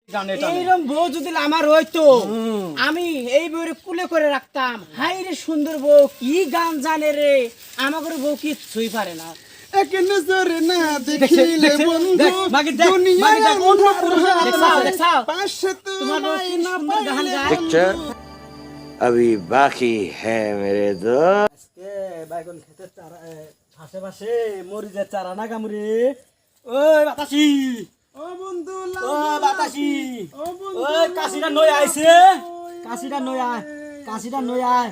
এইরকম বউ যদি আমার হইতো আমি এই বউরে কুলে করে রাখতাম। হাই রে সুন্দর বউ, কি গান জানে রে, আমাদের বউ কিছুই পারে না। पिक्चर अभी बाकी है मेरे दोस्त। বাইগন খেতে চারা পাশে পাশে মরিচের চারা না কামড়ি। ওই বাতাসি, ও বন্ধু ও বাতাসি, ওই কাশিটা নই আইছে, কাশিটা নই আয়, কাশিটা নই আয়।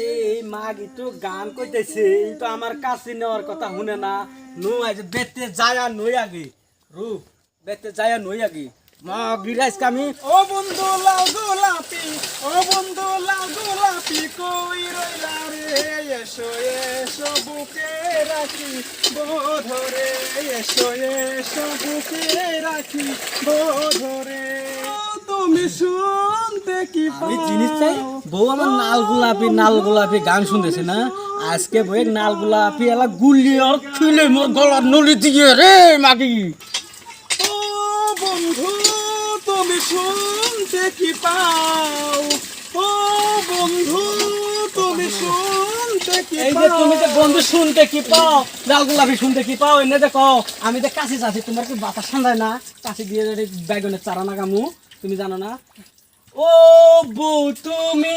এই মাগি তো গান কইতেছে, এই তো আমার কাশি নেওয়ার কথা শুনে না। নো আইছে বেতে যায়া নই আগে, রু বেতে যায়া নই আগে মাগি রাইস কামি। ও বন্ধু লাল গোলাপি, ও বন্ধু লাল গোলাপি কই রইলা রে, এসো এসো বুকে রাখি বধরে, এসো এসো বুকে রাখি বধরে। তুমি শুনতে কি আমি জিনিস চাই, বউ আমার নাল গোলাপি গান শুনতেছে না। আজকে বই নাল গোলাপি এলা গুলি আর খিলে মোর গলার নলি দিয়ে রে মাগি। ও বন্ধু তুমি শুনতে কি পাও, ও বন্ধু তুমি শুনতে কি এই যে পাও। তুমি যে বন্ধু শুনতে কি পাও, লাল গোলাপি শুনতে কি পাও, এনে দেখো আমি তো কাশি চাচ্ছি, তোমার কি বাতাস ঠান্ডায় না? কাশি দিয়ে বেগুনের চারা না গামু, তুমি জানো না? ও বউ তুমি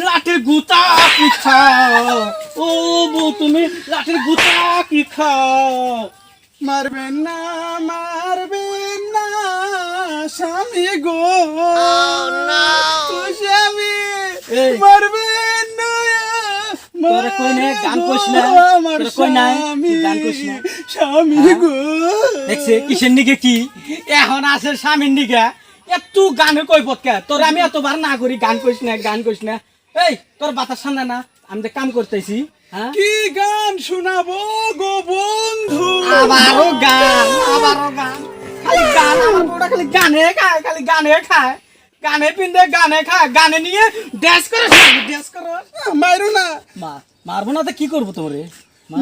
লাঠির গুতা কি খাও, ও বউ তুমি লাঠির গুতা কি খাও। মারবেন না মারবেন না স্বামী গো, স্বামী এই। মারবেন না, তোরে কই নাই গান কইছ না, আমার তোরে কই নাই স্বামী, গান কইছ না। স্বামী গো। দেখছে কিসের নিকে কি এখন আছে স্বামীর নিকে এত গানে কই পটকা তোর আমি এতবার না করি গান কইস না, গান কইস না। এই তোর বাতাস ঠান্ডা না, আমি তো কাম করতেছি। হ্যাঁ কি গান শোনাবো গো বন্ধু, আবারও গান, আবারও গান, খালি গান। আমার বউটা খালি গানে খায়, খালি গানে খায়, গানে পিন্দে গানে খায়, গানে নিয়ে ড্যান্স করে, ড্যান্স করে। মারো না। মারবো না তো কি করবো তোরে?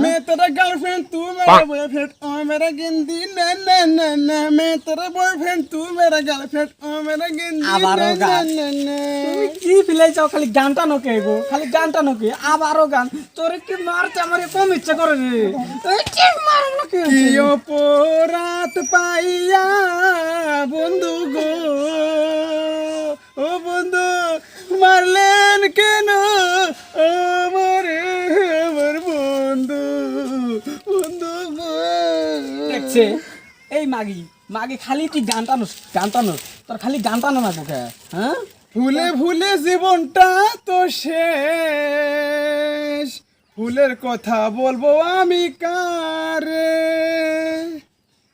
मैं तेरा गर्लफ्रेंड तू मेरा बॉयफ्रेंड ओ मेरा गिंदी ना ना ना ना, मैं तेरा बॉयफ्रेंड तू मेरा गर्लफ्रेंड ओ मेरा गिंदी আবারও ना গান। ना ना। তুমি কি ফিলাইছাও, খালি গানটা নকে গো, খালি গানটা নকে, আবারও গান। তোরে কি মারতে আমার কম ইচ্ছা করে রে, এই কি মারব না কি? কি অপরাধ পাইয়া বন্ধু গো, ও বন্ধু মারলেন কেন আমারে, আমার বন্ধু, বন্ধু গো। দেখছে এই মাগি, মাগি খালি তুই গানটা নোস, গানটা নোস, তোর খালি গানটা না মুখে। হ্যাঁ ভুলে ভুলে জীবনটা তো শেষ, ফুলের কথা বলবো আমি কারে।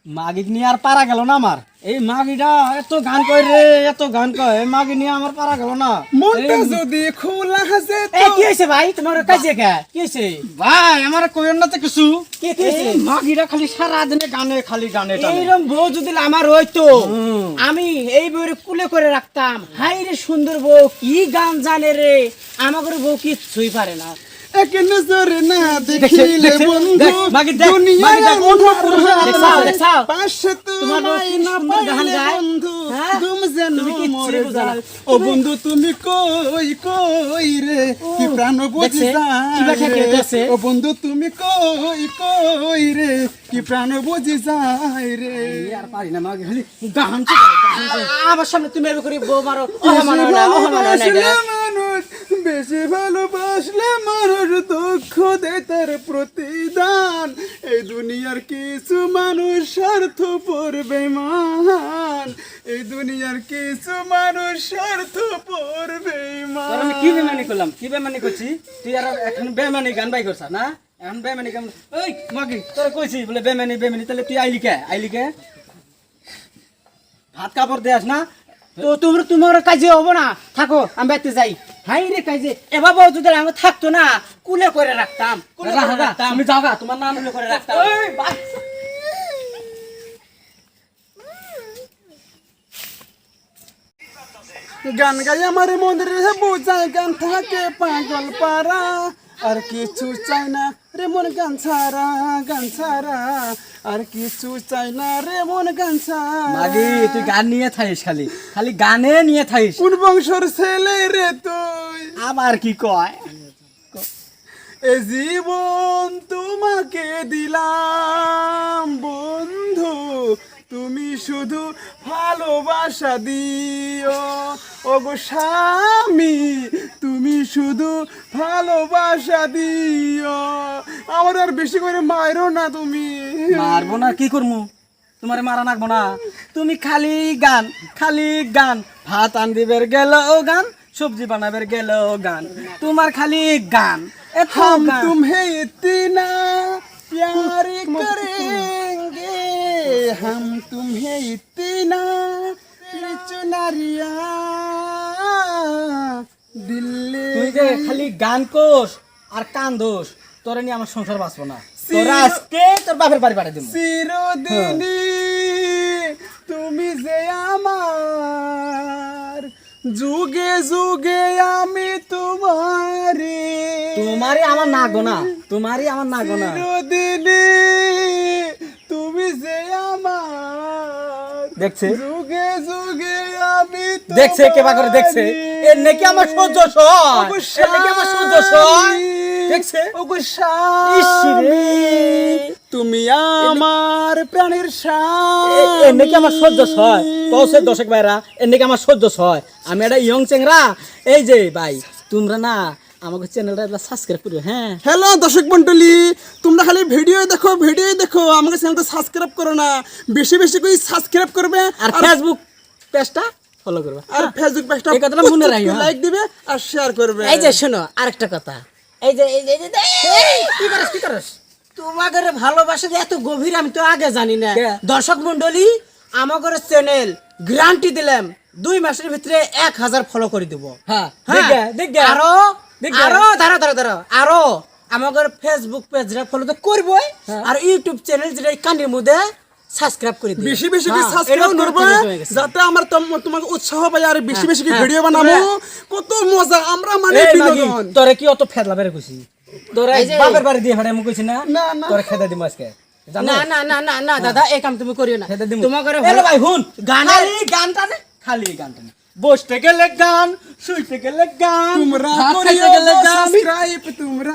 মাগিক নিয়ে আর পারা গেল না আমার। এই মাগিটা এত গান কয় রে, এত গান কয়, এই মাগি নিয়ে আমার পারা গেল না। মনটা এই- যদি খোলা আছে এই কি হয়েছে ভাই, তোমার কাছে কে কি হয়েছে ভাই আমার কইেন না তো কিছু। কি হয়েছে? মাগিরা খালি সারা দিনে গানে, খালি গানে টানে। এইরকম বউ যদি আমার হইতো আমি এই বউরে কুলে করে রাখতাম। হাই রে সুন্দর বউ, কি গান জানে রে, আমাদের বউ কিছুই পারে না। এক নজরে না দেখিলে বন্ধু দেখ, মাগি দেখ, মাগি দেখ, দেখছাও, দেখছাও? পাশে তোমার বউ তোমায় কি না সুন্দর গান পাইলে গায়? বন্ধু হ্যাঁ? ঘুম যেন তুমি কিচ্ছুই মরে বোঝো না। যায়। ও বন্ধু তুমি কই কই রে, কি প্রাণ বুঝি দেখছে? কিবা যায় খেয়ে রে। দেখছে? ও বন্ধু তুমি কই কই রে, কি প্রাণ বুঝি যায় রে। আর পারি না মাগি, খালি গান আমার সামনে তুমি এরকম করে বউ মারো, অহমান হয় না, অহমান হয় না এটা। মানুষ বেশি ভালোবাসলে মানুষ দুঃখ দেয় তার প্রতিদান। এই দুনিয়ার কিছু মানুষ স্বার্থপর বেঈমান, এই দুনিয়ার কিছু মানুষ স্বার্থপর তোর বেঈমান। আমি কি বেমানি করলাম, কি বেমানি করছি? তুই আর এখন বেমানি গান বাই করছ না, এখন বেমানি গান। ওই মাগি তোর কইছি বলে বেমানি বেমানি, তাহলে তুই আইলি কে, আইলি কে? ভাত কাপড় দেয়াস না তো তোমার কাজে হবো না, থাকো আমি বাইতে যাই। হাই রে কাজে এভাবে যদি আমি থাকতো না, কুলে করে রাখতাম, তুমি যাও গা, তোমার নাম কুলে করে রাখতাম। গান গাই আমার মন্দিরে বোঝায় গান থাকে পাগল পারা, আর কিছু চাই না রে মন গান ছাড়া আর কিছু চাই না রে মন গান ছাড়া। মাগি তুই গান নিয়ে থাইস, খালি খালি গানে নিয়ে থাইস। কোন বংশর ছেলে রে তুই, আবার কি কয়? এ জীবন তোমাকে দিলাম বন্ধু, তুমি শুধু ভালোবাসা দিও। ও গো স্বামী তুমি শুধু ভালোবাসা দিও। আমার আর বেশি করে মারো না তুমি। মারবো না, কি করবো? তোমার মারা নাকবো না। তুমি খালি গান, খালি গান, ভাত আনদিবের গেল গান, সবজি বানাবের গেল গান, তোমার খালি গান। এত हम গান। तुम्हें इतना प्यार करेंगे, हम तुम्हें इतना चुनरिया दिल्ली। তুই যে খালি গান কোস আর কান দোষ, তোরে নিয়ে আমার সংসার বাঁচবো না। তোরা আজকে তোর বাপের বাড়ি পাঠিয়ে দেবো। চিরদিনই তুমি যে আমার, যুগে যুগে আমি তোমারে। তোমারই আমার না গোনা, তোমারই আমার না গোনা। চিরদিনই তুমি যে আমার, দেখছে যুগে যুগে আমি দেখছে কেবা করে দেখছে, এর নাকি আমার সহ্য সয়, এর নাকি আমার সহ্য সয়। দেখছে ওগো ইস স্বামী রে। তুমি আমার প্রাণের এর নাকি আমার সহ্য সয়। তো সে দর্শক ভাইরা, এর নাকি আমার সহ্য সয়। আমি একটা ইয়ং চেংরা। এই যে ভাই, তোমরা না আমাকে চ্যানেলটা সাবস্ক্রাইব করো। হ্যাঁ, হ্যালো দর্শক মন্ডলী, তোমরা খালি ভিডিও দেখো, আমাকে চ্যানেলটা সাবস্ক্রাইব করো না, বেশি বেশি করে সাবস্ক্রাইব করবে। আর ফেসবুক পেজটা ফলো করবে। আর ফেসবুক পেজটা এই কথাটা মনে রাখি, হ্যাঁ। লাইক দিবে আর শেয়ার করবে। এই যে শোনো আরেকটা কথা, এই যে কি করস তোমাদের ভালোবাসা যে এত গভীর আমি তো আগে জানি না। কে? দর্শক মন্ডলী, আমাদের চ্যানেল গ্যারান্টি দিলাম 2 মাসের ভিতরে 1000 ফলো করে দেব। হ্যাঁ, হ্যাঁ, দেখগে। আরো দেখগে। আরো দাঁড়া আরো আমাদের ফেসবুক পেজটা ফলো তো করবই, আর ইউটিউব চ্যানেল যেটা কানের মধ্যে সাবস্ক্রাইব করে দিও। বেশি বেশি করে হ্যাঁ, সাবস্ক্রাইব এটাও করবে, নোটিফিকেশন হয়ে গেছে। যাতে আমার তোমাকে উৎসাহ পাই আর বেশি বেশি করে হ্যাঁ, ভিডিও বানাবো। কত মজা আমরা মানে এই মাগি, বিনোদন। তোরে কি অত ফেদলা বেরে কইছি? তোরে এই যে- বাপের বাড়ি দিয়ে ফাড়াই মু কইছি না? না, না। তোরে খেতে দিমু আজকে। জানো? না দাদা, এই কাম তুমি করিও না। খেতে দিমু। তোমাদের এলো ভাই হুন, গানের- খালি গানটা নে, খালি গানটা নে। বসতে গেলে গান, শুইতে গেলে গান, তোমরা ভাত খাইতে করিও গেলে গান। সাবস্ক্রাইব তোমরা।